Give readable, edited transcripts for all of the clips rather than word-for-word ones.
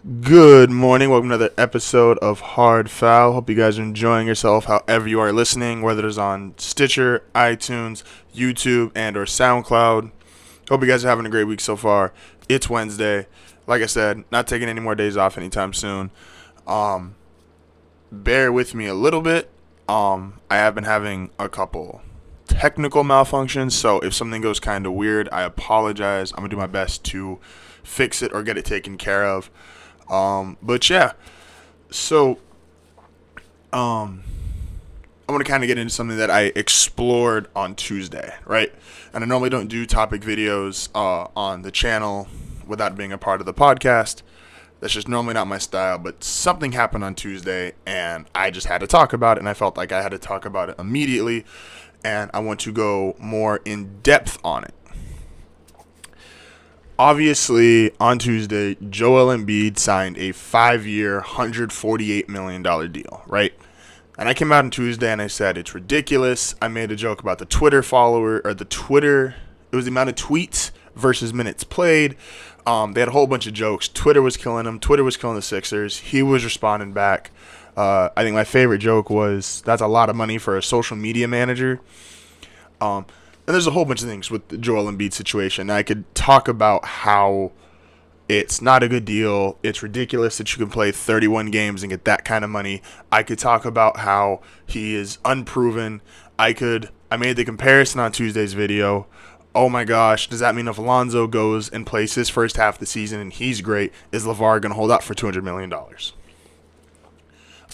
Good morning. Welcome to another episode of Hard Foul. Hope you guys are enjoying yourself however you are listening, whether it's on Stitcher, iTunes, YouTube, and or SoundCloud. Hope you guys are having a great week so far. It's Wednesday. Like I said, not taking any more days off anytime soon. Bear with me a little bit. I have been having a couple technical malfunctions, so if something goes kind of weird, I apologize. I'm going to do my best to fix it or get it taken care of. But yeah, so, I'm going to kind of get into something that I explored on Tuesday, right? And I normally don't do topic videos, on the channel without being a part of the podcast. That's just normally not my style, but something happened on Tuesday and I just had to talk about it, and I felt like I had to talk about it immediately, and I want to go more in depth on it. Obviously, on Tuesday, Joel Embiid signed a 5-year, $148 million deal, right? And I came out on Tuesday and I said, it's ridiculous. I made a joke about the Twitter it was the amount of tweets versus minutes played. They had a whole bunch of jokes. Twitter was killing him. Twitter was killing the Sixers. He was responding back. I think my favorite joke was, that's a lot of money for a social media manager. And there's a whole bunch of things with the Joel Embiid situation. I could talk about how it's not a good deal. It's ridiculous that you can play 31 games and get that kind of money. I could talk about how he is unproven. I made the comparison on Tuesday's video. Oh my gosh, does that mean if Alonzo goes and plays his first half of the season and he's great, is LeVar going to hold out for $200 million?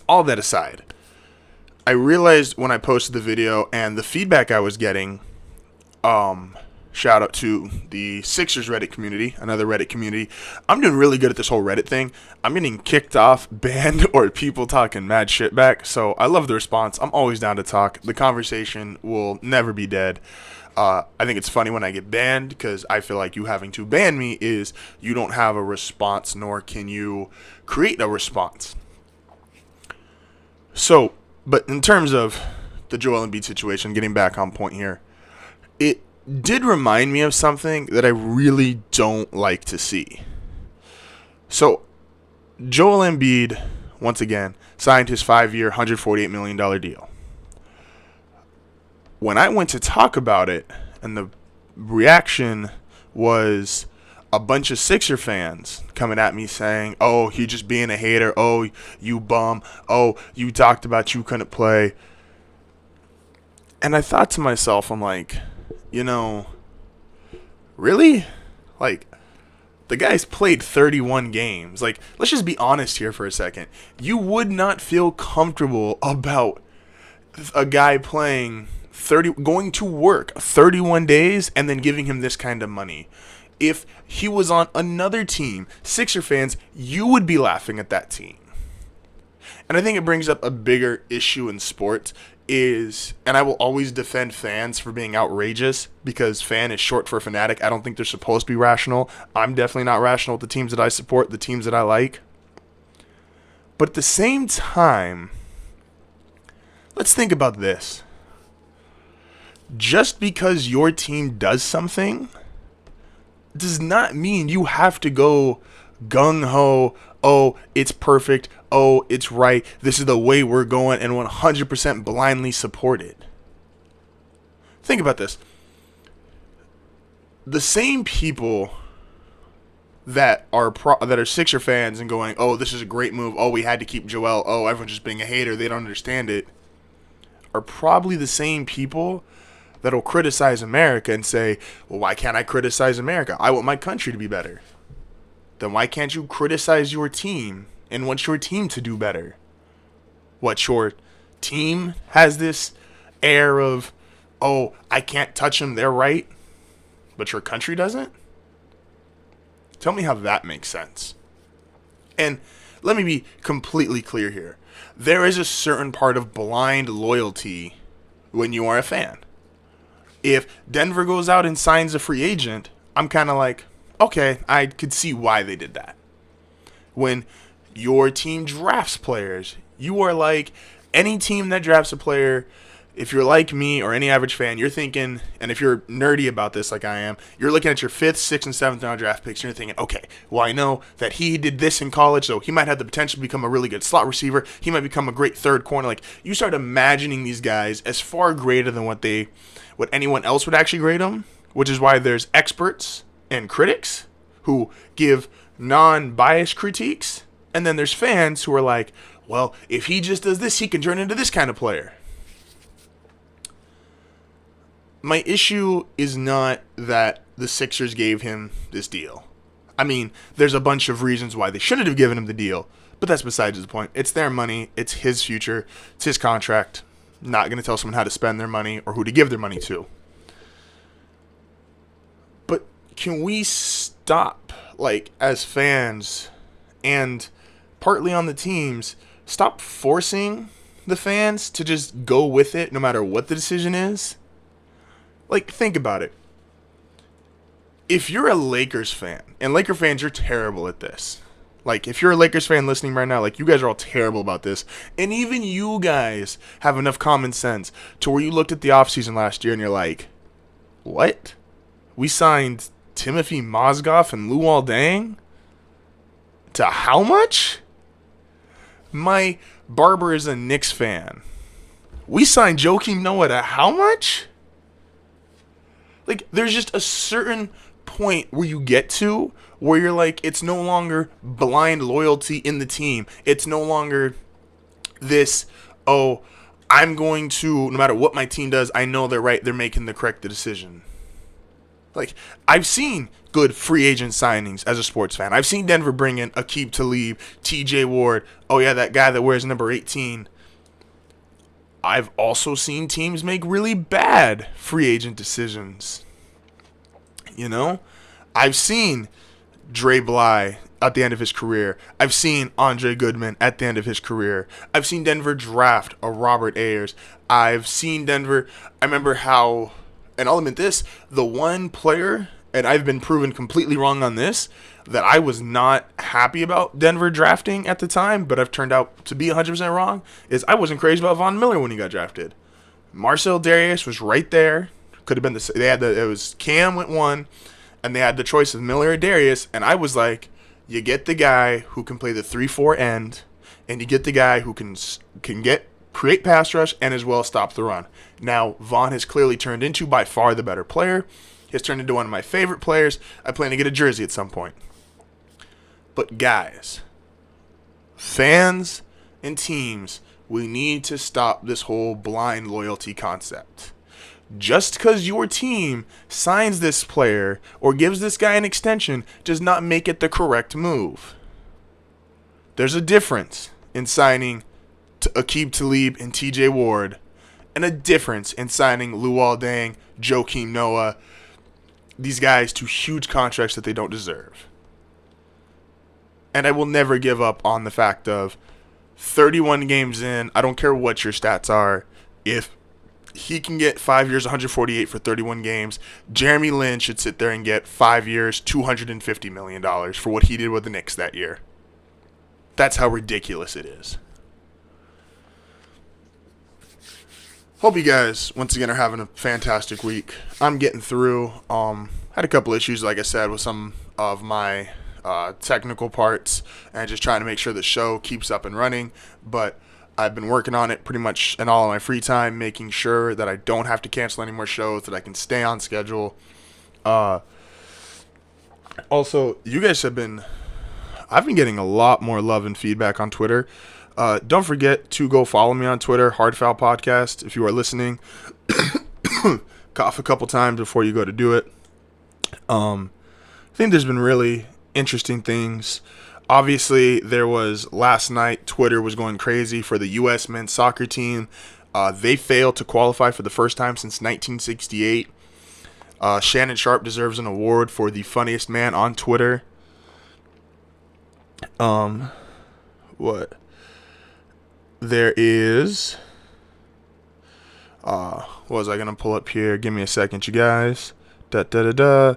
All that aside, I realized when I posted the video and the feedback I was getting, shout out to the Sixers Reddit community, another Reddit community. I'm doing really good at this whole Reddit thing. I'm getting kicked off, banned, or people talking mad shit back. So I love the response. I'm always down to talk. The conversation will never be dead. I think it's funny when I get banned because I feel like you having to ban me is you don't have a response, nor can you create a response. So, but in terms of the Joel Embiid situation, getting back on point here, it did remind me of something that I really don't like to see. So, Joel Embiid, once again, signed his 5-year, $148 million deal. When I went to talk about it, and the reaction was a bunch of Sixer fans coming at me saying, oh, he just being a hater. Oh, you bum. Oh, you talked about you couldn't play. And I thought to myself, I'm like, really? Like, the guy's played 31 games. Like, let's just be honest here for a second. You would not feel comfortable about a guy going to work 31 days and then giving him this kind of money. If he was on another team, Sixer fans, you would be laughing at that team. And I think it brings up a bigger issue in sports and I will always defend fans for being outrageous because fan is short for fanatic. I don't think they're supposed to be rational. I'm definitely not rational with the teams that I support, the teams that I like. But at the same time, let's think about this. Just because your team does something does not mean you have to go gung-ho, oh, it's perfect, oh, it's right, this is the way we're going, and 100% blindly support it. Think about this. The same people that are Sixer fans and going, oh, this is a great move, oh, we had to keep Joel, oh, everyone's just being a hater, they don't understand it, are probably the same people that'll criticize America and say, well, why can't I criticize America? I want my country to be better. Then why can't you criticize your team and want your team to do better? What, your team has this air of, oh, I can't touch them, they're right, but your country doesn't? Tell me how that makes sense. And let me be completely clear here. There is a certain part of blind loyalty when you are a fan. If Denver goes out and signs a free agent, I'm kind of like, okay, I could see why they did that. When your team drafts players, you are like, any team that drafts a player if you're like me or any average fan, you're thinking, and if you're nerdy about this like I am, you're looking at your 5th, 6th, and 7th round draft picks, and you're thinking, okay, well, I know that he did this in college, so he might have the potential to become a really good slot receiver. He might become a great third corner. Like, you start imagining these guys as far greater than what anyone else would actually grade them, which is why there's experts and critics who give non-biased critiques, and then there's fans who are like, well, if he just does this, he can turn into this kind of player. My issue is not that the Sixers gave him this deal. I mean, there's a bunch of reasons why they shouldn't have given him the deal, but that's besides the point. It's their money. It's his future. It's his contract. Not going to tell someone how to spend their money or who to give their money to. But can we stop, like, as fans and partly on the teams, stop forcing the fans to just go with it no matter what the decision is? Like, think about it. If you're a Lakers fan, and Laker fans, you're terrible at this. Like, if you're a Lakers fan listening right now, like, you guys are all terrible about this. And even you guys have enough common sense to where you looked at the offseason last year and you're like, what? We signed Timothy Mozgov and Luol Deng? To how much? My barber is a Knicks fan. We signed Joakim Noah to how much? Like, there's just a certain point where you get to where you're like, it's no longer blind loyalty in the team. It's no longer this, oh, I'm going to, no matter what my team does, I know they're right, they're making the correct decision. Like, I've seen good free agent signings as a sports fan. I've seen Denver bring in Aqib Talib, TJ Ward, oh yeah, that guy that wears number 18. I've also seen teams make really bad free agent decisions. You know? I've seen Dre Bly at the end of his career. I've seen Andre Goodman at the end of his career. I've seen Denver draft a Robert Ayers. I've seen Denver, I remember how, and I'll admit this, the one player, and I've been proven completely wrong on this, that I was not happy about Denver drafting at the time, but I've turned out to be 100% wrong, is I wasn't crazy about Von Miller when he got drafted. Marcel Darius was right there. Could have been it was Cam went 1, and they had the choice of Miller or Darius, and I was like, you get the guy who can play the 3-4 end, and you get the guy who can create pass rush and as well stop the run. Now, Von has clearly turned into by far the better player. He has turned into one of my favorite players. I plan to get a jersey at some point. But guys, fans and teams, we need to stop this whole blind loyalty concept. Just because your team signs this player or gives this guy an extension does not make it the correct move. There's a difference in signing Aqib Talib and TJ Ward, and a difference in signing Luol Deng, Joakim Noah, these guys to huge contracts that they don't deserve. And I will never give up on the fact of 31 games in, I don't care what your stats are, if he can get 5 years, 148 for 31 games, Jeremy Lin should sit there and get 5 years, $250 million for what he did with the Knicks that year. That's how ridiculous it is. Hope you guys, once again, are having a fantastic week. I'm getting through. Had a couple issues, like I said, with some of my technical parts and just trying to make sure the show keeps up and running. But I've been working on it pretty much in all of my free time, making sure that I don't have to cancel any more shows, that I can stay on schedule. Also, you guys I've been getting a lot more love and feedback on Twitter. Don't forget to go follow me on Twitter, HardFoulPodcast, if you are listening. Cough a couple times before you go to do it. I think there's been really interesting things. Obviously, there was last night, Twitter was going crazy for the U.S. men's soccer team. They failed to qualify for the first time since 1968. Shannon Sharp deserves an award for the funniest man on Twitter. What? There is... what was I going to pull up here? Give me a second, you guys. I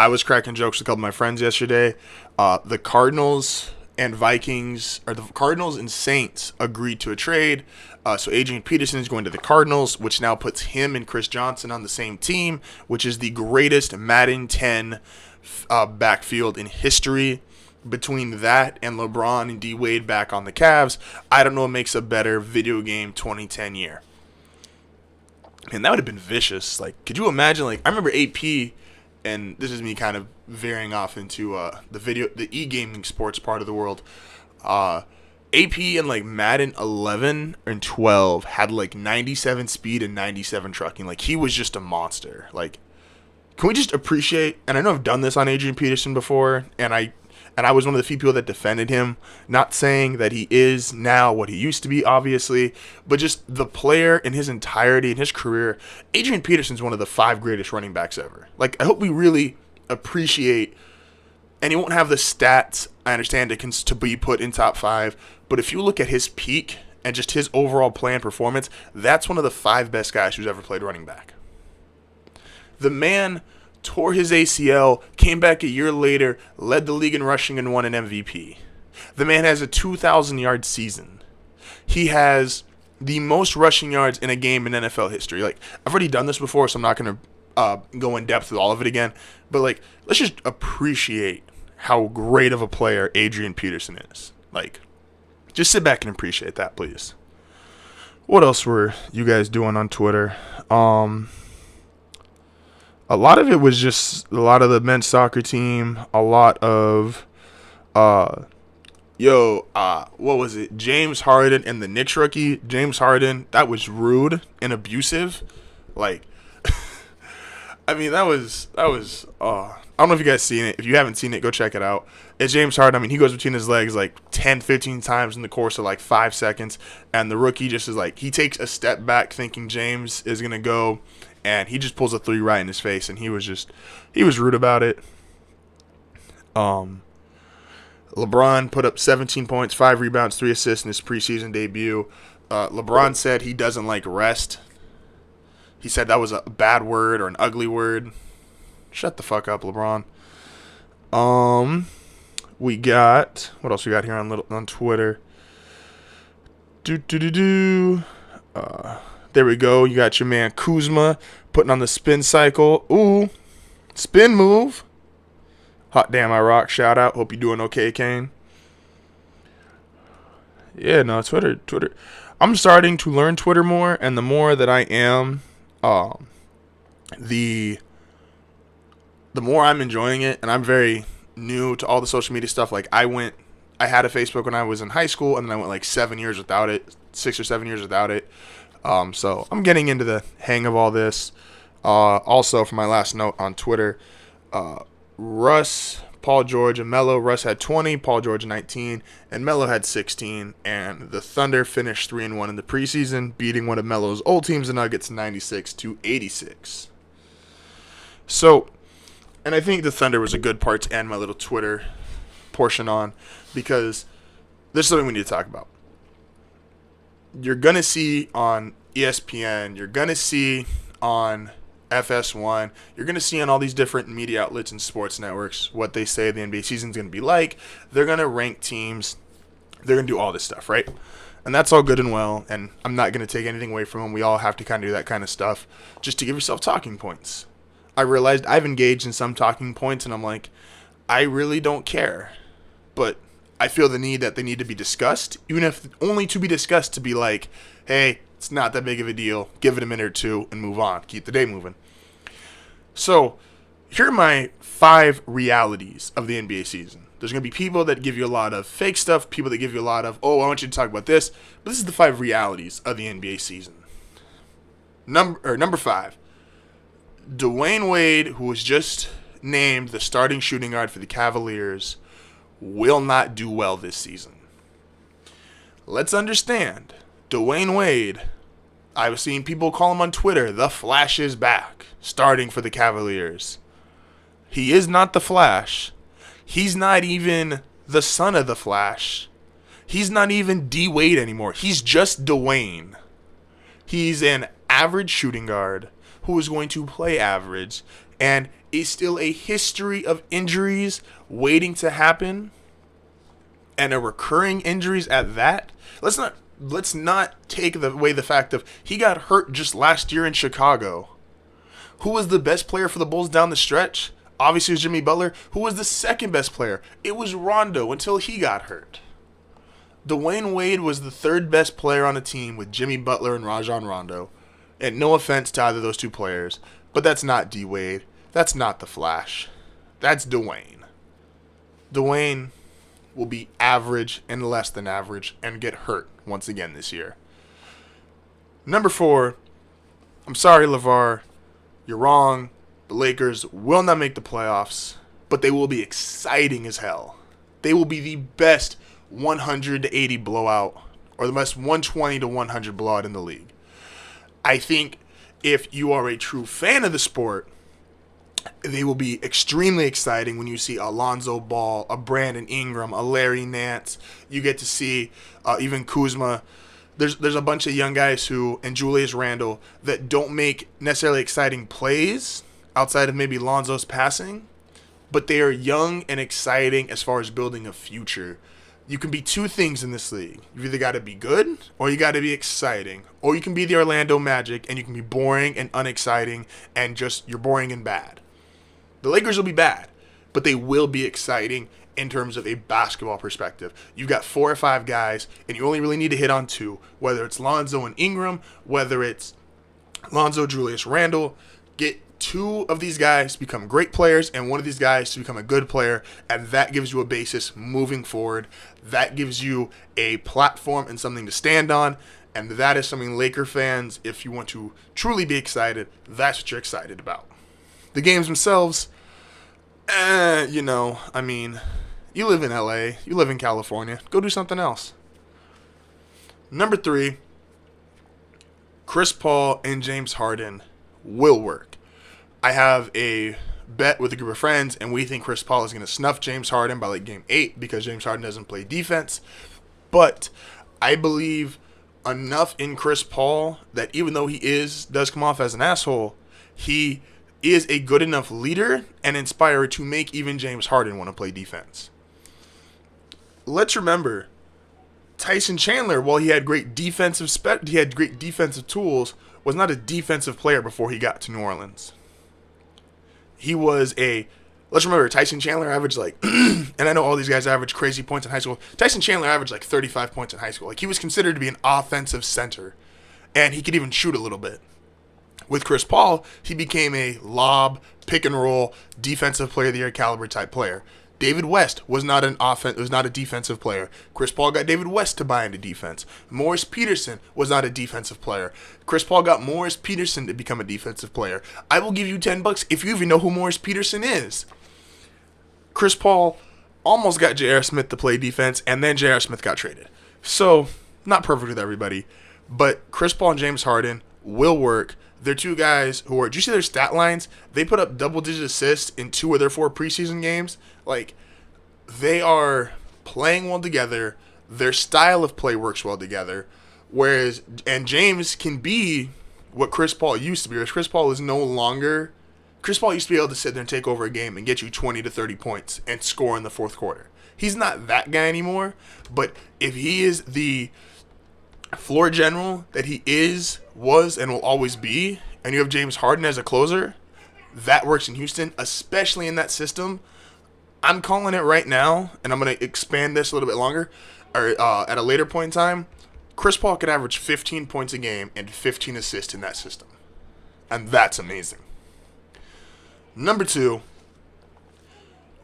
was cracking jokes with a couple of my friends yesterday. The Cardinals and Vikings, or the Cardinals and Saints agreed to a trade. So Adrian Peterson is going to the Cardinals, which now puts him and Chris Johnson on the same team, which is the greatest Madden 10 backfield in history. Between that and LeBron and D Wade back on the Cavs, I don't know what makes a better video game 2010 year. And that would have been vicious. Like, could you imagine? Like, I remember AP, and this is me kind of veering off into the e-gaming sports part of the world. AP in like Madden 11 and 12 had like 97 speed and 97 trucking. Like, he was just a monster. Like, can we just appreciate? And I know I've done this on Adrian Peterson before, and I was one of the few people that defended him. Not saying that he is now what he used to be, obviously, but just the player in his entirety in his career. Adrian Peterson's one of the 5 greatest running backs ever. Like, I hope we really appreciate. And he won't have the stats, I understand, to be put in top 5. But if you look at his peak and just his overall play and performance, that's one of the 5 best guys who's ever played running back. The man tore his ACL, came back a year later, led the league in rushing and won an MVP. The man has a 2,000-yard season. He has the most rushing yards in a game in NFL history. Like, I've already done this before, so I'm not going to go in depth with all of it again. But, like, let's just appreciate how great of a player Adrian Peterson is. Like, just sit back and appreciate that, please. What else were you guys doing on Twitter? A lot of it was just a lot of the men's soccer team, a lot of, what was it? James Harden and the Knicks rookie, James Harden. That was rude and abusive. Like, I mean, that was, I don't know if you guys seen it. If you haven't seen it, go check it out. It's James Harden. I mean, he goes between his legs like 10, 15 times in the course of like 5 seconds. And the rookie just is like, he takes a step back thinking James is going to go. And he just pulls a 3 right in his face. And he was rude about it. LeBron put up 17 points, 5 rebounds, 3 assists in his preseason debut. LeBron said he doesn't like rest. He said that was a bad word or an ugly word. Shut the fuck up, LeBron. We got, what else we got here on Twitter? There we go. You got your man Kuzma putting on the spin cycle. Ooh, spin move. Hot damn, I rock. Shout out. Hope you're doing okay, Kane. Yeah, no, Twitter. I'm starting to learn Twitter more, and the more that I am, the more I'm enjoying it, and I'm very new to all the social media stuff. Like, I had a Facebook when I was in high school, and then I went like 7 years without it, 6 or 7 years without it. So I'm getting into the hang of all this. Also, for my last note on Twitter, Russ, Paul George, and Melo. Russ had 20, Paul George 19, and Melo had 16. And the Thunder finished 3-1 in the preseason, beating one of Melo's old teams, the Nuggets, 96-86. So, and I think the Thunder was a good part to end my little Twitter portion on, because there's something we need to talk about. You're going to see on ESPN, you're going to see on FS1, you're going to see on all these different media outlets and sports networks what they say the NBA season's going to be like. They're going to rank teams. They're going to do all this stuff, right? And that's all good and well, and I'm not going to take anything away from them. We all have to kind of do that kind of stuff just to give yourself talking points. I realized I've engaged in some talking points, and I'm like, I really don't care. But I feel the need that they need to be discussed, even if only to be discussed, to be like, hey, it's not that big of a deal. Give it a minute or two and move on. Keep the day moving. So here are my 5 realities of the NBA season. There's going to be people that give you a lot of fake stuff, people that give you a lot of, oh, I want you to talk about this. But this is the 5 realities of the NBA season. Number 5, Dwayne Wade, who was just named the starting shooting guard for the Cavaliers, will not do well this season. Let's understand, Dwayne Wade, I was seeing people call him on Twitter, the Flash is back, starting for the Cavaliers. He is not the Flash. He's not even the son of the Flash. He's not even D Wade anymore. He's just Dwayne. He's an average shooting guard who is going to play average and is still a history of injuries waiting to happen. and a recurring injuries at that. Let's not take away the fact of he got hurt just last year in Chicago. Who was the best player for the Bulls down the stretch? Obviously, it was Jimmy Butler. Who was the second best player? It was Rondo until he got hurt. Dwayne Wade was the third best player on the team with Jimmy Butler and Rajon Rondo. And no offense to either of those two players, but that's not D Wade. That's not the Flash. That's Dwayne. Dwayne will be average and less than average and get hurt once again this year. Number 4, I'm sorry, LeVar. You're wrong. The Lakers will not make the playoffs, but they will be exciting as hell. They will be the best 100-80 blowout or the best 120-100 blowout in the league. I think if you are a true fan of the sport, they will be extremely exciting when you see Alonzo Ball, a Brandon Ingram, a Larry Nance. You get to see even Kuzma. There's a bunch of young guys and Julius Randle that don't make necessarily exciting plays outside of maybe Lonzo's passing, but they are young and exciting as far as building a future. You can be two things in this league. You've either got to be good or you got to be exciting. Or you can be the Orlando Magic and you can be boring and unexciting and just you're boring and bad. The Lakers will be bad, but they will be exciting in terms of a basketball perspective. You've got 4 or 5 guys and you only really need to hit on 2, whether it's Lonzo and Ingram, whether it's Lonzo, Julius Randle. Get 2 of these guys to become great players and one of these guys to become a good player, and that gives you a basis moving forward. That gives you a platform and something to stand on, and that is something Laker fans, if you want to truly be excited, that's what you're excited about. The games themselves, you live in LA, you live in California, go do something else. Number 3, Chris Paul and James Harden will work. I have a bet with a group of friends, and we think Chris Paul is going to snuff James Harden by like game 8 because James Harden doesn't play defense. But I believe enough in Chris Paul that even though he does come off as an asshole, he is a good enough leader and inspirer to make even James Harden want to play defense. Let's remember, Tyson Chandler, while he had great defensive tools, was not a defensive player before he got to New Orleans. Let's remember, Tyson Chandler averaged and I know all these guys average crazy points in high school. Tyson Chandler averaged 35 points in high school. He was considered to be an offensive center, and he could even shoot a little bit. With Chris Paul, he became a lob, pick and roll, defensive player of the year caliber type player. David West was not a defensive player. Chris Paul got David West to buy into defense. Morris Peterson was not a defensive player. Chris Paul got Morris Peterson to become a defensive player. I will give you $10 if you even know who Morris Peterson is. Chris Paul almost got J.R. Smith to play defense, and then J.R. Smith got traded. So, not perfect with everybody, but Chris Paul and James Harden will work. They're 2 guys who did you see their stat lines? They put up double-digit assists in 2 of their 4 preseason games. They are playing well together. Their style of play works well together. And James can be what Chris Paul used to be. Whereas Chris Paul used to be able to sit there and take over a game and get you 20 to 30 points and score in the 4th quarter. He's not that guy anymore, but if he is the floor general that he was, and will always be, and you have James Harden as a closer, that works in Houston, especially in that system. I'm calling it right now, and I'm going to expand this a little bit longer, or at a later point in time. Chris Paul could average 15 points a game and 15 assists in that system, and that's amazing. Number 2,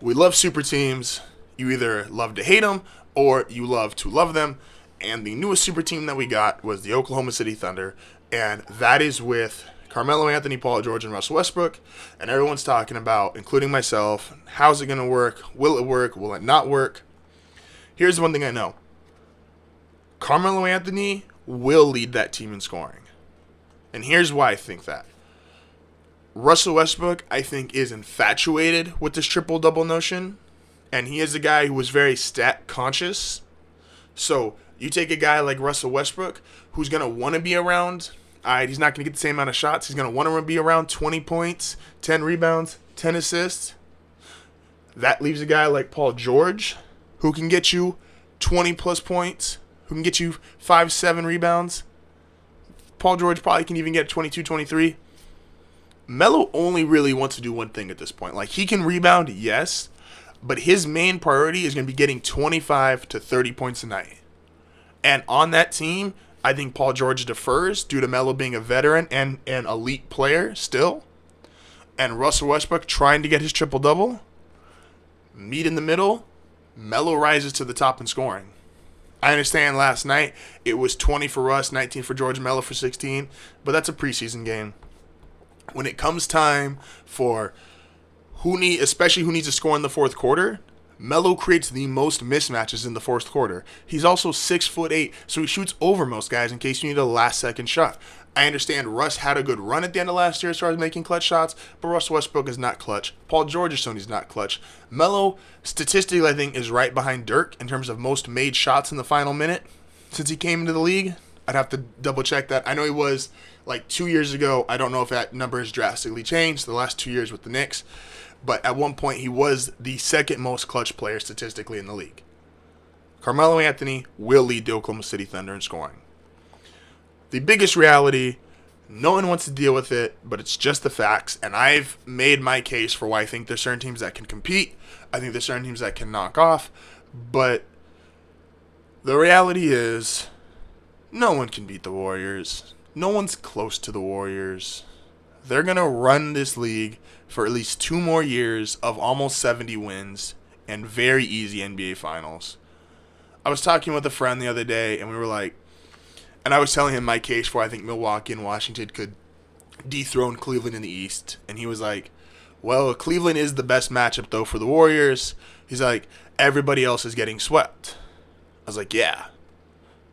we love super teams. You either love to hate them or you love to love them. And the newest super team that we got was the Oklahoma City Thunder. And that is with Carmelo Anthony, Paul George, and Russell Westbrook. And everyone's talking about, including myself, how's it going to work? Will it work? Will it not work? Here's one thing I know. Carmelo Anthony will lead that team in scoring. And here's why I think that. Russell Westbrook, I think, is infatuated with this triple-double notion. And he is a guy who is very stat-conscious. So you take a guy like Russell Westbrook, who's going to want to be around. He's not going to get the same amount of shots. He's going to want to be around 20 points, 10 rebounds, 10 assists. That leaves a guy like Paul George, who can get you 20-plus points, who can get you 5, 7 rebounds. Paul George probably can even get 22, 23. Melo only really wants to do one thing at this point. Like, he can rebound, yes, but his main priority is going to be getting 25 to 30 points a night. And on that team, I think Paul George defers due to Melo being a veteran and an elite player still. And Russell Westbrook trying to get his triple-double. Meet in the middle. Melo rises to the top in scoring. I understand last night it was 20 for Russ, 19 for George, Melo for 16, but that's a preseason game. When it comes time for especially who needs to score in the fourth quarter, Melo creates the most mismatches in the fourth quarter. He's also 6'8", so he shoots over most guys in case you need a last-second shot. I understand Russ had a good run at the end of last year as far as making clutch shots, but Russell Westbrook is not clutch. Paul George is shown he's not clutch. Melo, statistically, I think, is right behind Dirk in terms of most made shots in the final minute since he came into the league. I'd have to double-check that. I know he was, 2 years ago. I don't know if that number has drastically changed the last 2 years with the Knicks, but at one point he was the second most clutch player statistically in the league. Carmelo Anthony will lead the Oklahoma City Thunder in scoring. The biggest reality, no one wants to deal with it, but it's just the facts, and I've made my case for why I think there's certain teams that can compete. I think there's certain teams that can knock off, but the reality is no one can beat the Warriors. No one's close to the Warriors. They're going to run this league for at least 2 more years of almost 70 wins and very easy NBA Finals. I was talking with a friend the other day, and we were like, and I was telling him my case for I think Milwaukee and Washington could dethrone Cleveland in the East. And he was like, well, Cleveland is the best matchup, though, for the Warriors. He's like, everybody else is getting swept. I was like, yeah.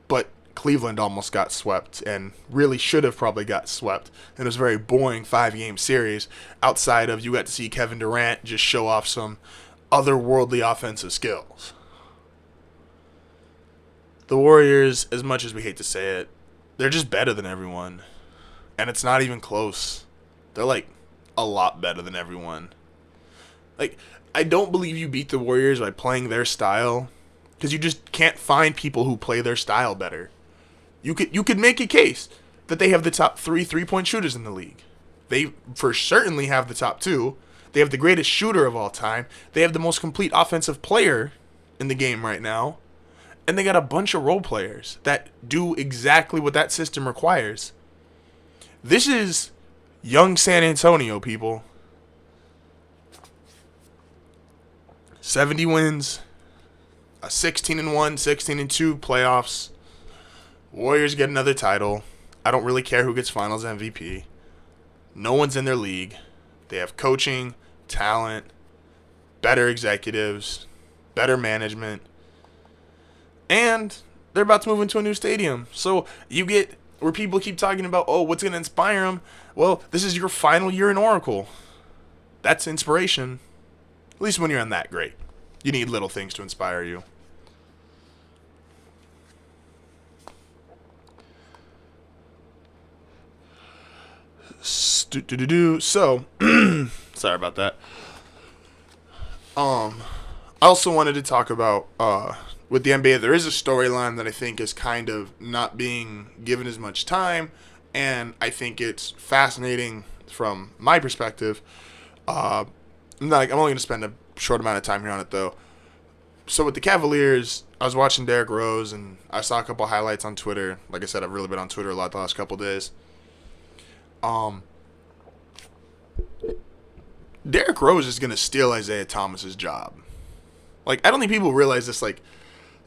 But Cleveland almost got swept and really should have probably got swept. And it was a very boring 5-game series outside of you got to see Kevin Durant just show off some otherworldly offensive skills. The Warriors, as much as we hate to say it, they're just better than everyone. And it's not even close. They're a lot better than everyone. I don't believe you beat the Warriors by playing their style, because you just can't find people who play their style better. You could make a case that they have the top 3 3-point shooters in the league. They for certainly have the top 2. They have the greatest shooter of all time. They have the most complete offensive player in the game right now. And they got a bunch of role players that do exactly what that system requires. This is young San Antonio, people. 70 wins, a 16-1, 16-2 playoffs. Warriors get another title. I don't really care who gets Finals MVP. No one's in their league. They have coaching, talent, better executives, better management. And they're about to move into a new stadium. So you get where people keep talking about, oh, what's going to inspire them? Well, this is your final year in Oracle. That's inspiration. At least when you're on that great. You need little things to inspire you. So, sorry about that. I also wanted to talk about with the NBA, there is a storyline that I think is kind of not being given as much time, and I think it's fascinating from my perspective. I'm only going to spend a short amount of time here on it, though. So with the Cavaliers, I was watching Derrick Rose, and I saw a couple highlights on Twitter. Like I said, I've really been on Twitter a lot the last couple days. Derrick Rose is going to steal Isaiah Thomas's job. I don't think people realize this.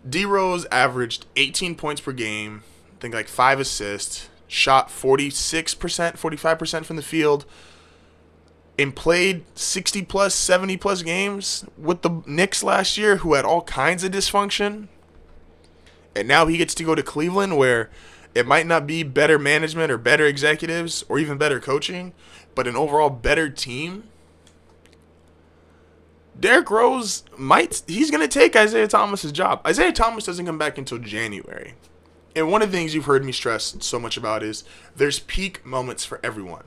D-Rose averaged 18 points per game, I think 5 assists, shot 46%, 45% from the field, and played 60-plus, 70-plus games with the Knicks last year, who had all kinds of dysfunction. And now he gets to go to Cleveland, where it might not be better management or better executives or even better coaching, but an overall better team. Derrick Rose he's going to take Isaiah Thomas's job. Isaiah Thomas doesn't come back until January. And one of the things you've heard me stress so much about is there's peak moments for everyone.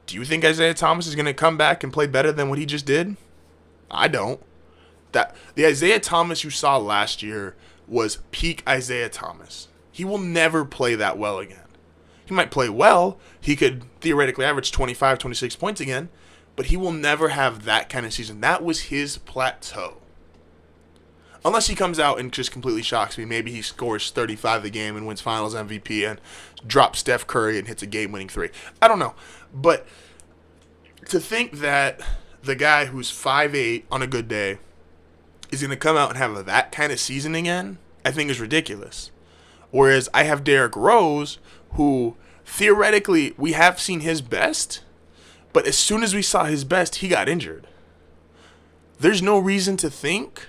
Do you think Isaiah Thomas is going to come back and play better than what he just did? I don't. The Isaiah Thomas you saw last year was peak Isaiah Thomas. He will never play that well again. He might play well. He could theoretically average 25, 26 points again, but he will never have that kind of season. That was his plateau. Unless he comes out and just completely shocks me. Maybe he scores 35 a game and wins finals MVP and drops Steph Curry and hits a game-winning three. I don't know. But to think that the guy who's 5'8" on a good day is going to come out and have that kind of season again, I think is ridiculous. Whereas I have Derrick Rose, who theoretically we have seen his best, but as soon as we saw his best, he got injured. There's no reason to think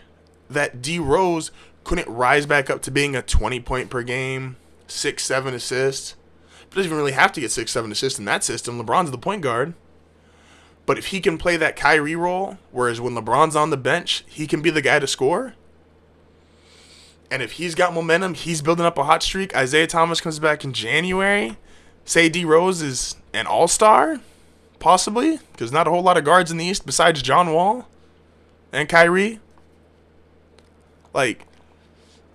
that D Rose couldn't rise back up to being a 20-point per game, 6-7 assists. He doesn't even really have to get 6-7 assists in that system. LeBron's the point guard. But if he can play that Kyrie role, whereas when LeBron's on the bench, he can be the guy to score. And if he's got momentum, he's building up a hot streak. Isaiah Thomas comes back in January. Say D Rose is an all-star, possibly, because not a whole lot of guards in the East besides John Wall and Kyrie. Like,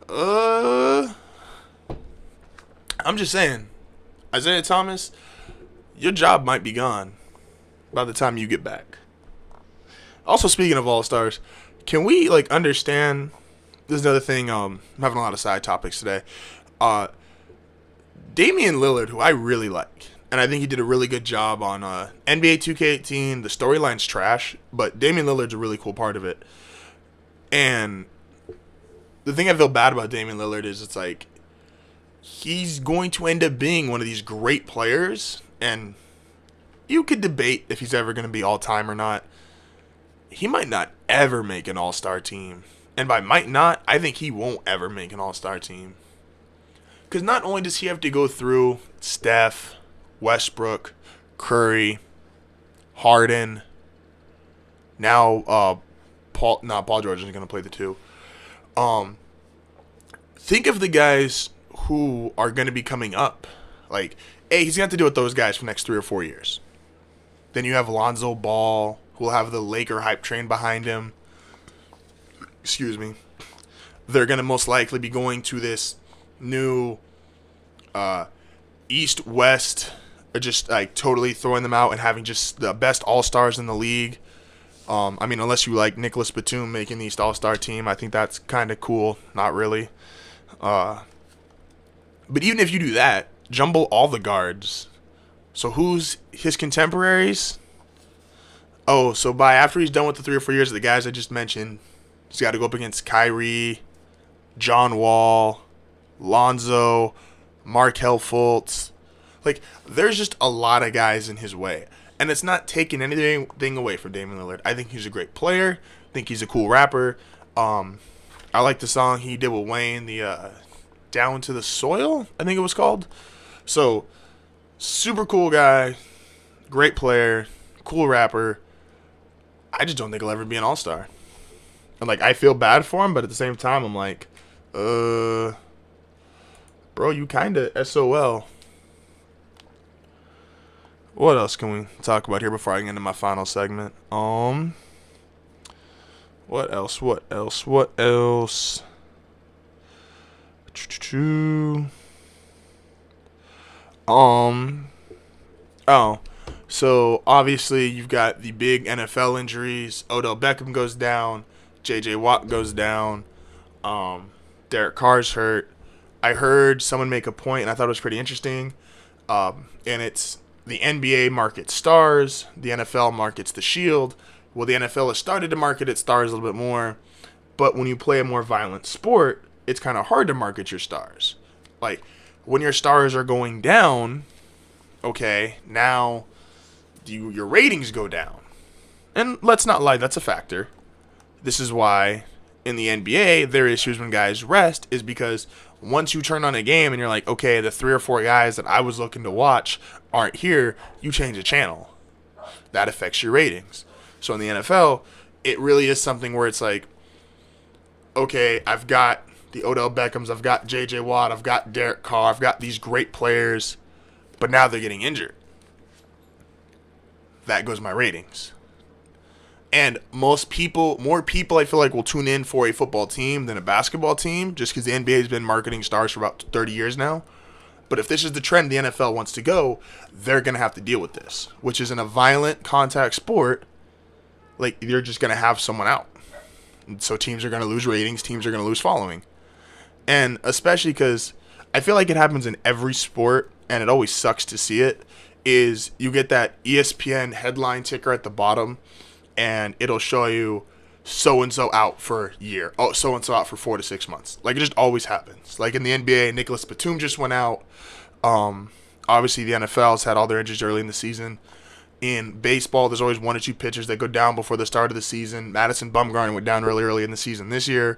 I'm just saying, Isaiah Thomas, your job might be gone by the time you get back. Also, speaking of all-stars, can we, understand, this is another thing, I'm having a lot of side topics today. Damian Lillard, who I really like, and I think he did a really good job on NBA 2K18. The storyline's trash, but Damian Lillard's a really cool part of it. And the thing I feel bad about Damian Lillard is it's like he's going to end up being one of these great players, and you could debate if he's ever going to be all-time or not. He might not ever make an all-star team. And by might not, I think he won't ever make an all-star team. Because not only does he have to go through Steph, Westbrook, Curry, Harden, now Paul George isn't going to play the two. Think of the guys who are going to be coming up. Like, A, he's going to have to deal with those guys for the next 3 or 4 years. Then you have Lonzo Ball, who will have the Laker hype train behind him. Excuse me. They're going to most likely be going to this new East-West, just totally throwing them out and having just the best all-stars in the league. Unless you like Nicholas Batum making the East All-Star team, I think that's kind of cool. Not really. But even if you do that, jumble all the guards. So who's his contemporaries? Oh, so after he's done with the 3 or 4 years of the guys I just mentioned, he's got to go up against Kyrie, John Wall, Lonzo, Markelle Fultz. There's just a lot of guys in his way. And it's not taking anything away from Damian Lillard. I think he's a great player. I think he's a cool rapper. I like the song he did with Wayne, the Down to the Soil, I think it was called. So, super cool guy, great player, cool rapper. I just don't think he'll ever be an all-star. And, I feel bad for him, but at the same time, I'm like, bro, you kind of SOL. What else can we talk about here before I get into my final segment? What else? So obviously you've got the big NFL injuries. Odell Beckham goes down. J.J. Watt goes down. Derek Carr's hurt. I heard someone make a point, and I thought it was pretty interesting. And it's the NBA markets stars. The NFL markets the shield. Well, the NFL has started to market its stars a little bit more. But when you play a more violent sport, it's kind of hard to market your stars. When your stars are going down, okay, now your ratings go down. And let's not lie, that's a factor. This is why in the NBA, there are issues when guys rest, is because once you turn on a game and you're like, okay, the 3 or 4 guys that I was looking to watch aren't here, you change the channel. That affects your ratings. So in the NFL, it really is something where it's like, okay, I've got the Odell Beckhams, I've got J.J. Watt, I've got Derek Carr, I've got these great players, but now they're getting injured. That goes my ratings. And more people I feel like will tune in for a football team than a basketball team, just because the NBA has been marketing stars for about 30 years now. But if this is the trend the NFL wants to go, they're going to have to deal with this, which is in a violent contact sport, like you're just going to have someone out. And so teams are going to lose ratings, teams are going to lose following. And especially because I feel like it happens in every sport, and it always sucks to see it, is you get that ESPN headline ticker at the bottom, and it'll show you so-and-so out for a year. Oh, so-and-so out for 4 to 6 months. Like, it just always happens. Like, in the NBA, Nicholas Batum just went out. Obviously, the NFL's had all their injuries early in the season. In baseball, there's always 1 or 2 pitchers that go down before the start of the season. Madison Bumgarner went down really early in the season this year.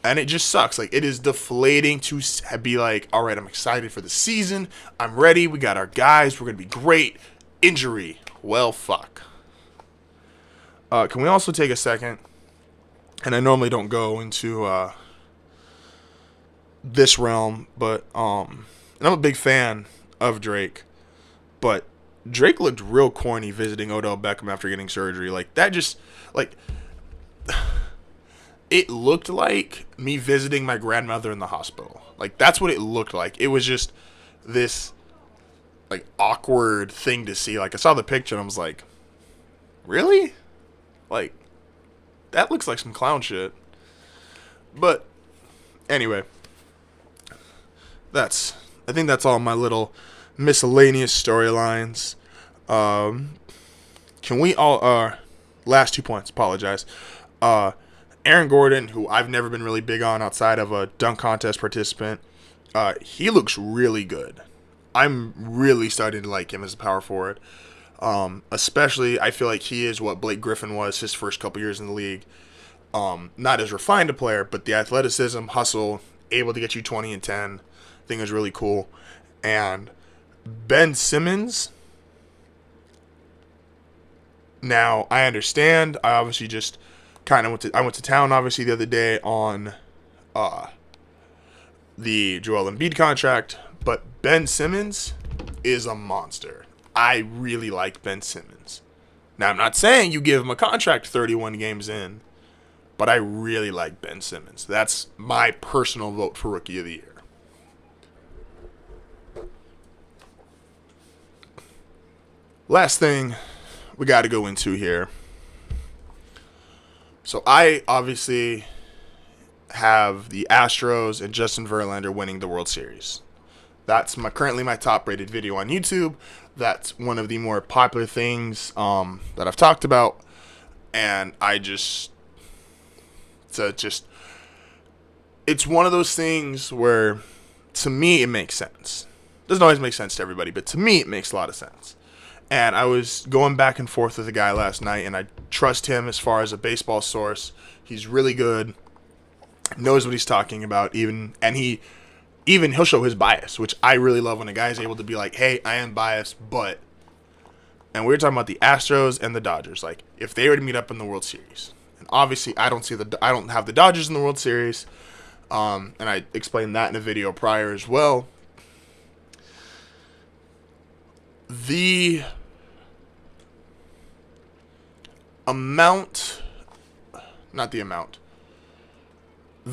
And it just sucks. Like, it is deflating to be like, all right, I'm excited for the season. I'm ready. We got our guys. We're going to be great. Injury. Well, fuck. Can we also take a second? And I normally don't go into this realm, but and I'm a big fan of Drake. But Drake looked real corny visiting Odell Beckham after getting surgery. Like, that just, like, it looked like me visiting my grandmother in the hospital. Like, that's what it looked like. It was just this, like, awkward thing to see. Like, I saw the picture and I was like, really? Like, that looks like some clown shit. But anyway, I think that's all my little miscellaneous storylines. Can we all last 2 points, apologize. Aaron Gordon, who I've never been really big on outside of a dunk contest participant, he looks really good. I'm really starting to like him as a power forward. Especially, I feel like he is what Blake Griffin was his first couple years in the league. Not as refined a player, but the athleticism, hustle, able to get you 20 and 10, I think is really cool. And Ben Simmons, now I understand. I obviously just kind of went to town obviously the other day on the Joel Embiid contract, but Ben Simmons is a monster. I really like Ben Simmons. Now, I'm not saying you give him a contract 31 games in, but I really like Ben Simmons. That's my personal vote for Rookie of the Year. Last thing we got to go into here. So I obviously have the Astros and Justin Verlander winning the World Series. That's currently my top-rated video on YouTube. That's one of the more popular things that I've talked about. And it's one of those things where, to me, it makes sense. Doesn't always make sense to everybody, but to me, it makes a lot of sense. And I was going back and forth with a guy last night, and I trust him as far as a baseball source. He's really good, knows what he's talking about, even he'll show his bias, which I really love when a guy is able to be like, hey, I am biased, but... And we were talking about the Astros and the Dodgers. Like, if they were to meet up in the World Series. And obviously, I don't have the Dodgers in the World Series. And I explained that in a video prior as well. The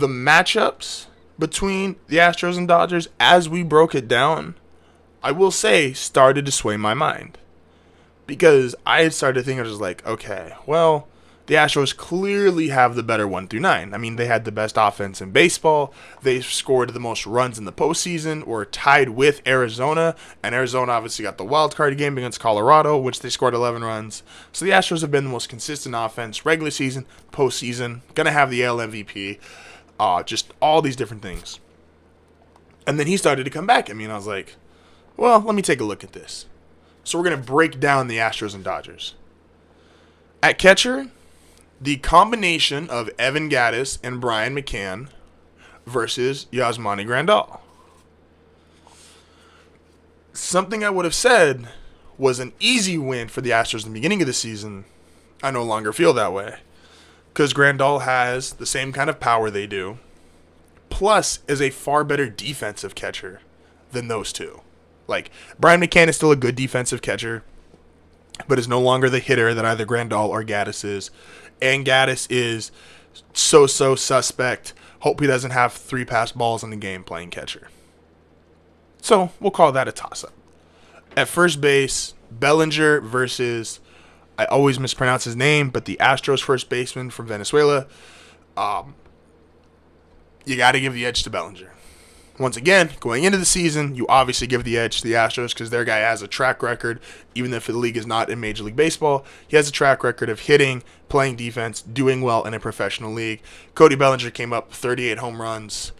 matchups between the Astros and Dodgers, as we broke it down, I will say, started to sway my mind. Because I had started thinking, I was like, okay, well, the Astros clearly have the better 1 through 9. I mean, they had the best offense in baseball. They scored the most runs in the postseason, were tied with Arizona. And Arizona obviously got the wild card game against Colorado, which they scored 11 runs. So the Astros have been the most consistent offense, regular season, postseason, going to have the AL MVP. Just all these different things. And then he started to come back at me, and I was like, well, let me take a look at this. So we're going to break down the Astros and Dodgers. At catcher, the combination of Evan Gattis and Brian McCann versus Yasmani Grandal. Something I would have said was an easy win for the Astros in the beginning of the season. I no longer feel that way. Because Grandal has the same kind of power they do, plus is a far better defensive catcher than those two. Like, Brian McCann is still a good defensive catcher. but is no longer the hitter that either Grandal or Gaddis is. And Gaddis is so suspect. Hope he doesn't have 3 pass balls in the game playing catcher. So we'll call that a toss-up. At first base, Bellinger versus, I always mispronounce his name, but the Astros first baseman from Venezuela. You got to give the edge to Bellinger. Once again, going into the season, you obviously give the edge to the Astros because their guy has a track record, even if the league is not in Major League Baseball. He has a track record of hitting, playing defense, doing well in a professional league. Cody Bellinger came up 38 home runs.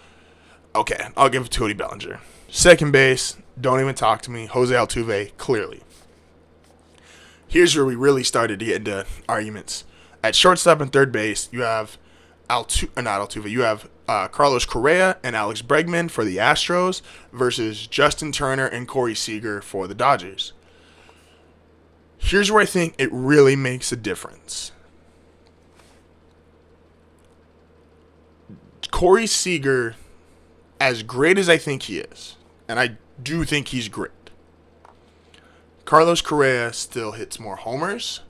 Okay, I'll give it to Cody Bellinger. Second base, don't even talk to me. Jose Altuve, clearly. Here's where we really started to get into arguments. At shortstop and third base, you have You have Carlos Correa and Alex Bregman for the Astros versus Justin Turner and Corey Seager for the Dodgers. Here's where I think it really makes a difference. Corey Seager, as great as I think he is, and I do think he's great, Carlos Correa still hits more homers,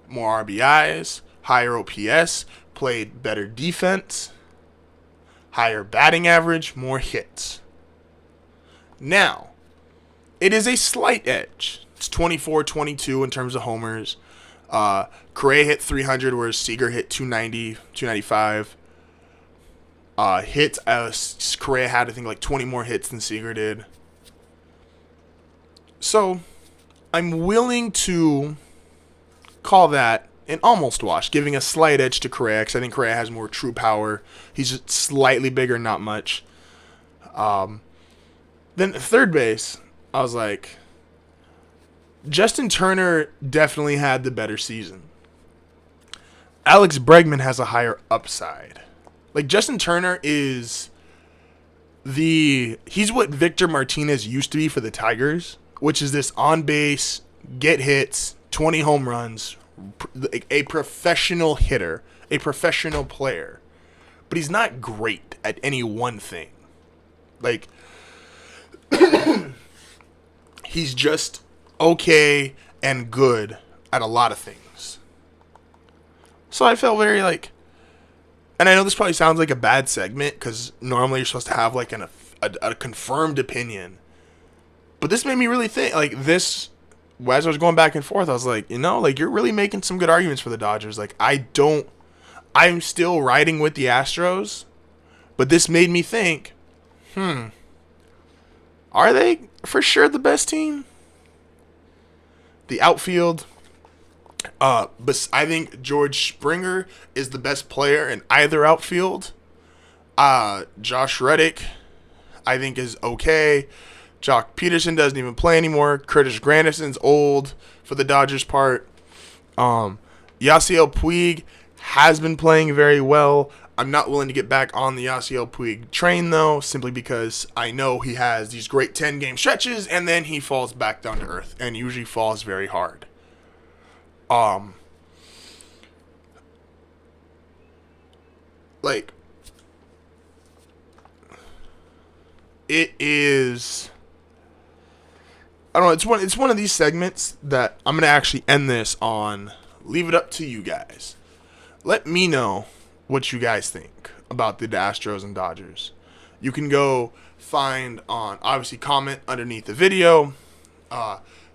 more RBIs, higher OPS, played better defense, higher batting average, more hits. Now, it is a slight edge. It's 24-22 in terms of homers. Correa hit 300, whereas Seager hit 290, 295. Correa had, I think, like 20 more hits than Seager did. So, I'm willing to call that an almost wash, giving a slight edge to Correa, because I think Correa has more true power. He's just slightly bigger, not much. Then at third base, I was like, Justin Turner definitely had the better season. Alex Bregman has a higher upside. Like, Justin Turner is he's what Victor Martinez used to be for the Tigers, which is this on-base, get hits, 20 home runs, a professional hitter, a professional player. But he's not great at any one thing. Like, he's just okay and good at a lot of things. So I felt very like, and I know this probably sounds like a bad segment because normally you're supposed to have like a confirmed opinion. But this made me really think, like, this, as I was going back and forth, I was like, like, you're really making some good arguments for the Dodgers. Like, I'm still riding with the Astros, but this made me think, are they for sure the best team? The outfield, but I think George Springer is the best player in either outfield. Josh Reddick, I think, is okay. Jock Peterson doesn't even play anymore. Curtis Granderson's old for the Dodgers part. Yasiel Puig has been playing very well. I'm not willing to get back on the Yasiel Puig train, though, simply because I know he has these great 10-game stretches, and then he falls back down to earth, and usually falls very hard. Like, it is, I don't know, it's one of these segments that I'm going to actually end this on. Leave it up to you guys. Let me know what you guys think about the Astros and Dodgers. You can go find on, obviously, comment underneath the video.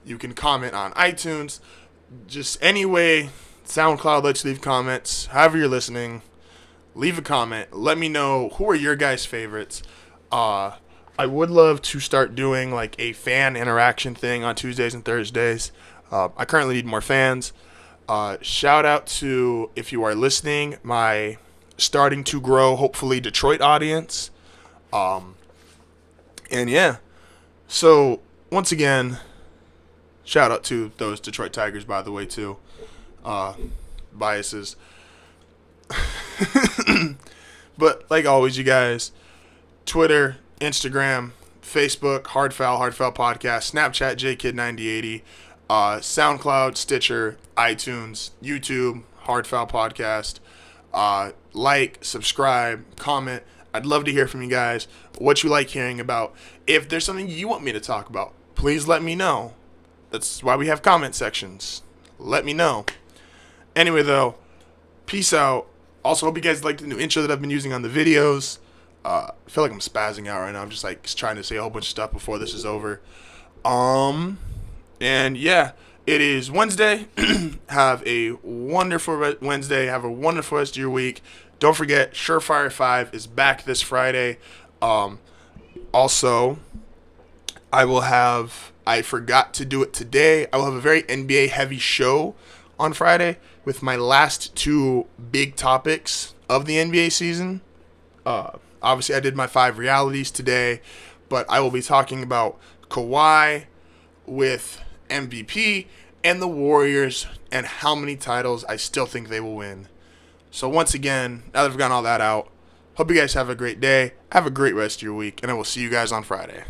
You can comment on iTunes. Just any way, SoundCloud lets you leave comments. However you're listening, leave a comment. Let me know who are your guys' favorites. I would love to start doing like a fan interaction thing on Tuesdays and Thursdays. I currently need more fans. Shout out to, if you are listening, my starting to grow, hopefully, Detroit audience. And yeah. So, once again, shout out to those Detroit Tigers, by the way, too. Biases. But, like always, you guys, Twitter, Instagram, Facebook, HardFoul Podcast, Snapchat, JKid9080, SoundCloud, Stitcher, iTunes, YouTube, HardFoul Podcast. Like, subscribe, comment. I'd love to hear from you guys what you like hearing about. If there's something you want me to talk about, please let me know. That's why we have comment sections. let me know. Anyway, though, peace out. Also, hope you guys liked the new intro that I've been using on the videos. I feel like I'm spazzing out right now. I'm just like trying to say a whole bunch of stuff before this is over. And yeah, it is Wednesday. Have a wonderful Wednesday. Have a wonderful rest of your week. Don't forget, Surefire 5 is back this Friday. Also, I forgot to do it today. I will have a very NBA heavy show on Friday with my last two big topics of the NBA season. Obviously, I did my 5 realities today, but I will be talking about Kawhi with MVP and the Warriors and how many titles I still think they will win. So once again, now that I've gotten all that out, hope you guys have a great day, have a great rest of your week, and I will see you guys on Friday.